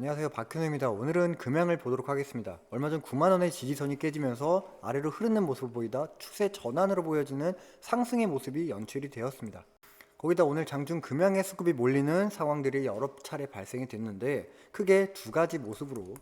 안녕하세요, 박현우입니다. 오늘은 금양을 보도록 하겠습니다. 얼마 전 9만원의 지지선이 깨지면서 아래로 흐르는 모습을 보이다 추세 전환으로 보여지는 상승의 모습이 연출이 되었습니다. 거기다 오늘 장중 금양의 수급이 몰리는 상황들이 여러 차례 발생이 됐는데 크게 두 가지 모습으로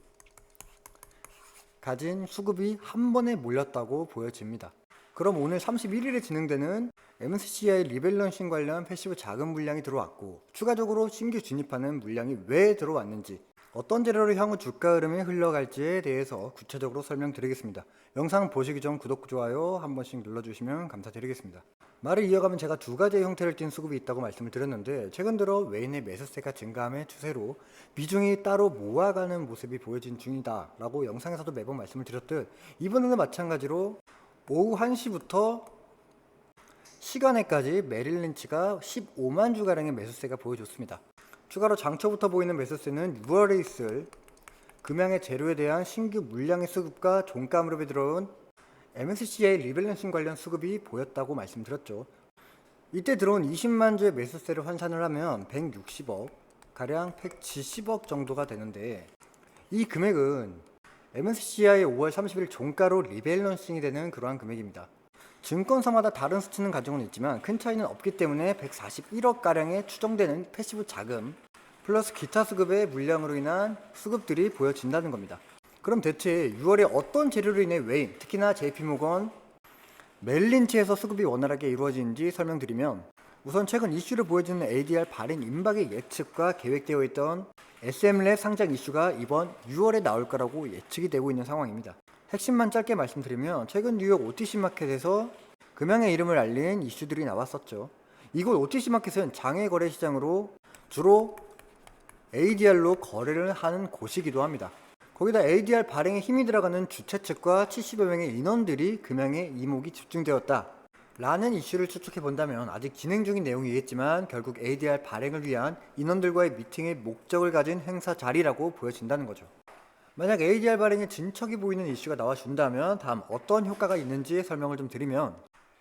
가진 수급이 한 번에 몰렸다고 보여집니다. 그럼 오늘 31일에 진행되는 MSCI 리밸런싱 관련 패시브 자금 물량이 들어왔고 추가적으로 신규 진입하는 물량이 왜 들어왔는지 어떤 재료로 향후 주가 흐름이 흘러갈지에 대해서 구체적으로 설명드리겠습니다. 영상 보시기 전 구독, 좋아요 한 번씩 눌러주시면 감사드리겠습니다. 말을 이어가면 제가 두 가지의 형태를 띤 수급이 있다고 말씀을 드렸는데 최근 들어 외인의 매수세가 증가함의 추세로 비중이 따로 모아가는 모습이 보여진 중이다 라고 영상에서도 매번 말씀을 드렸듯 이번에는 마찬가지로 오후 1시부터 시간에까지 메릴 린치가 15만 주가량의 매수세가 보여줬습니다. 추가로 장초부터 보이는 매수세는 6월에 있을 금양의 재료에 대한 신규 물량의 수급과 종가 무렵에 들어온 MSCI 리밸런싱 관련 수급이 보였다고 말씀드렸죠. 이때 들어온 20만 주의 매수세를 환산을 하면 160억, 가량 170억 정도가 되는데 이 금액은 MSCI 5월 30일 종가로 리밸런싱이 되는 그러한 금액입니다. 증권사마다 다른 수치는 가지고는 있지만 큰 차이는 없기 때문에 141억 가량의 추정되는 패시브 자금 플러스 기타 수급의 물량으로 인한 수급들이 보여진다는 겁니다. 그럼 대체 6월에 어떤 재료로 인해 외인, 특히나 JP모건, 멜린치에서 수급이 원활하게 이루어지는지 설명드리면 우선 최근 이슈를 보여주는 ADR 발행 임박의 예측과 계획되어 있던 SMLab 상장 이슈가 이번 6월에 나올 거라고 예측이 되고 있는 상황입니다. 핵심만 짧게 말씀드리면 최근 뉴욕 OTC 마켓에서 금양의 이름을 알린 이슈들이 나왔었죠. 이곳 OTC 마켓은 장외 거래 시장으로 주로 ADR로 거래를 하는 곳이기도 합니다. 거기다 ADR 발행에 힘이 들어가는 주최 측과 70여 명의 인원들이 금양의 이목이 집중되었다 라는 이슈를 추측해 본다면 아직 진행 중인 내용이겠지만 결국 ADR 발행을 위한 인원들과의 미팅의 목적을 가진 행사 자리라고 보여진다는 거죠. 만약 ADR 발행에 진척이 보이는 이슈가 나와준다면 다음 어떤 효과가 있는지 설명을 좀 드리면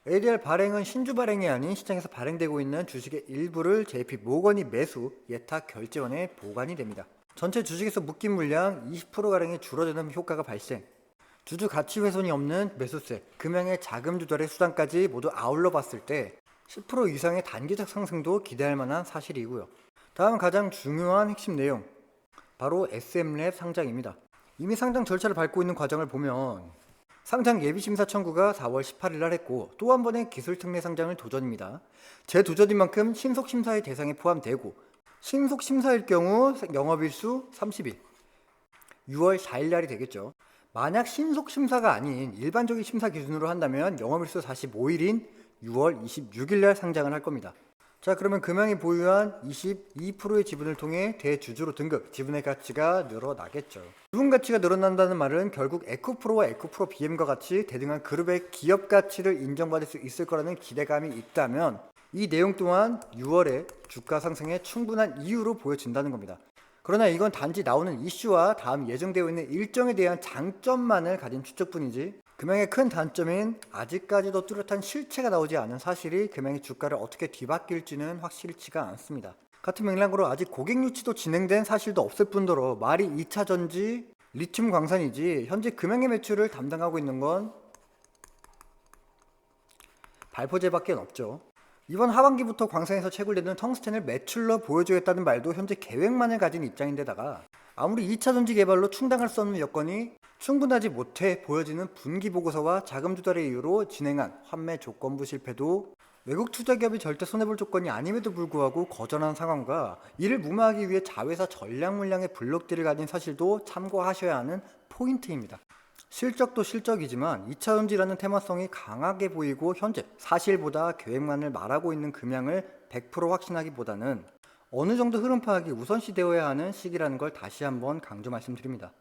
ADR 발행은 신주 발행이 아닌 시장에서 발행되고 있는 주식의 일부를 JP모건이 매수, 예탁 결제원에 보관이 됩니다. 전체 주식에서 묶인 물량 20%가량이 줄어드는 효과가 발생, 주주 가치 훼손이 없는 매수세, 금양의 자금 조달의 수단까지 모두 아울러 봤을 때 10% 이상의 단기적 상승도 기대할 만한 사실이고요. 다음 가장 중요한 핵심 내용, 바로 SMLab 상장입니다. 이미 상장 절차를 밟고 있는 과정을 보면 상장 예비심사 청구가 4월 18일 날 했고 또 한 번의 기술특례 상장을 도전입니다. 재도전인 만큼 신속심사의 대상에 포함되고 신속심사일 경우 영업일수 30일, 6월 4일 날이 되겠죠. 만약 신속심사가 아닌 일반적인 심사 기준으로 한다면 영업일수 45일인 6월 26일 날 상장을 할 겁니다. 자, 그러면 금양이 보유한 22%의 지분을 통해 대주주로 등극, 지분의 가치가 늘어나겠죠. 지분 가치가 늘어난다는 말은 결국 에코프로와 에코프로 BM과 같이 대등한 그룹의 기업 가치를 인정받을 수 있을 거라는 기대감이 있다면 이 내용 또한 6월에 주가 상승에 충분한 이유로 보여진다는 겁니다. 그러나 이건 단지 나오는 이슈와 다음 예정되어 있는 일정에 대한 장점만을 가진 추측뿐이지 금양의 큰 단점인 아직까지도 뚜렷한 실체가 나오지 않은 사실이 금양의 주가를 어떻게 뒤바뀔지는 확실치가 않습니다. 같은 맥락으로 아직 고객 유치도 진행된 사실도 없을 뿐더러 말이 2차전지 리튬 광산이지 현재 금양의 매출을 담당하고 있는 건 발포제밖에 없죠. 이번 하반기부터 광산에서 채굴되는 텅스텐을 매출로 보여주겠다는 말도 현재 계획만을 가진 입장인데다가 아무리 2차전지 개발로 충당할 수 없는 여건이 충분하지 못해 보여지는 분기보고서와 자금 조달의 이유로 진행한 환매 조건부 실패도 외국 투자기업이 절대 손해볼 조건이 아님에도 불구하고 거절한 상황과 이를 무마하기 위해 자회사 전략 물량의 블록들을 가진 사실도 참고하셔야 하는 포인트입니다. 실적도 실적이지만 2차전지라는 테마성이 강하게 보이고 현재 사실보다 계획만을 말하고 있는 금양을 100% 확신하기보다는 어느 정도 흐름 파악이 우선시 되어야 하는 시기라는 걸 다시 한번 강조 말씀드립니다.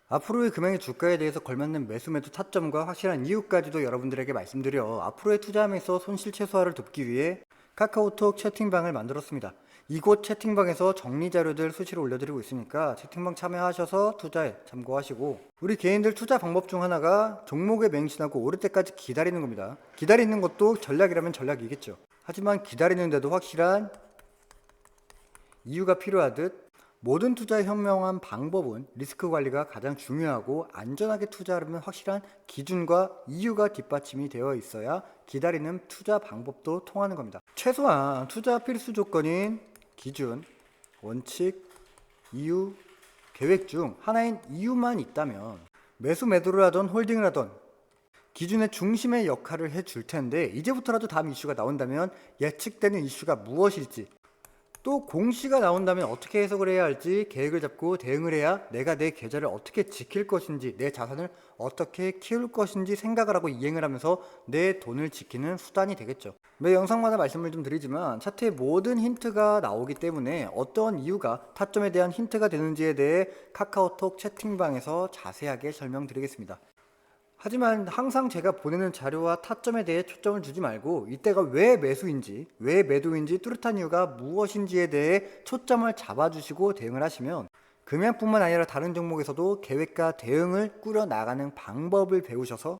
앞으로의 금양의 주가에 대해서 걸맞는 매수 타점과 확실한 이유까지도 여러분들에게 말씀드려 앞으로의 투자함에서 손실 최소화를 돕기 위해 카카오톡 채팅방을 만들었습니다. 이곳 채팅방에서 정리 자료들 수시로 올려드리고 있으니까 채팅방 참여하셔서 투자에 참고하시고 우리 개인들 투자 방법 중 하나가 종목에 맹신하고 오를 때까지 기다리는 겁니다. 기다리는 것도 전략이라면 전략이겠죠. 하지만 기다리는데도 확실한 이유가 필요하듯 모든 투자의 현명한 방법은 리스크 관리가 가장 중요하고 안전하게 투자하려면 확실한 기준과 이유가 뒷받침이 되어 있어야 기다리는 투자 방법도 통하는 겁니다. 최소한 투자 필수 조건인 기준, 원칙, 이유, 계획 중 하나인 이유만 있다면 매수를 하던 홀딩을 하던 기준의 중심의 역할을 해줄 텐데 이제부터라도 다음 이슈가 나온다면 예측되는 이슈가 무엇일지 또 공시가 나온다면 어떻게 해석을 해야 할지 계획을 잡고 대응을 해야 내가 내 계좌를 어떻게 지킬 것인지 내 자산을 어떻게 키울 것인지 생각을 하고 이행을 하면서 내 돈을 지키는 수단이 되겠죠. 매 영상마다 말씀을 좀 드리지만 차트에 모든 힌트가 나오기 때문에 어떤 이유가 타점에 대한 힌트가 되는지에 대해 카카오톡 채팅방에서 자세하게 설명드리겠습니다. 하지만 항상 제가 보내는 자료와 타점에 대해 초점을 주지 말고 이때가 왜 매수인지, 왜 매도인지 뚜렷한 이유가 무엇인지에 대해 초점을 잡아주시고 대응을 하시면 금양뿐만 아니라 다른 종목에서도 계획과 대응을 꾸려나가는 방법을 배우셔서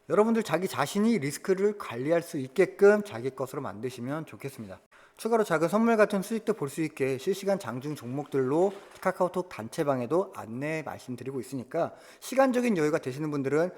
여러분들 자기 자신이 리스크를 관리할 수 있게끔 자기 것으로 만드시면 좋겠습니다. 추가로 작은 선물 같은 수익도 볼 수 있게 실시간 장중 종목들로 카카오톡 단체방에도 안내 말씀드리고 있으니까 시간적인 여유가 되시는 분들은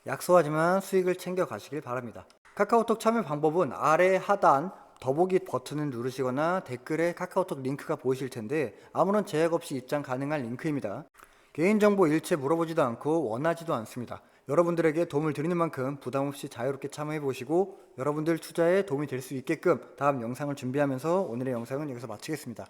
약소하지만 수익을 챙겨 가시길 바랍니다. 카카오톡 참여 방법은 아래 하단 더보기 버튼을 누르시거나 댓글에 카카오톡 링크가 보이실 텐데 아무런 제약 없이 입장 가능한 링크입니다. 개인정보 일체 물어보지도 않고 원하지도 않습니다. 여러분들에게 도움을 드리는 만큼 부담 없이 자유롭게 참여해 보시고 여러분들 투자에 도움이 될 수 있게끔 다음 영상을 준비하면서 오늘의 영상은 여기서 마치겠습니다.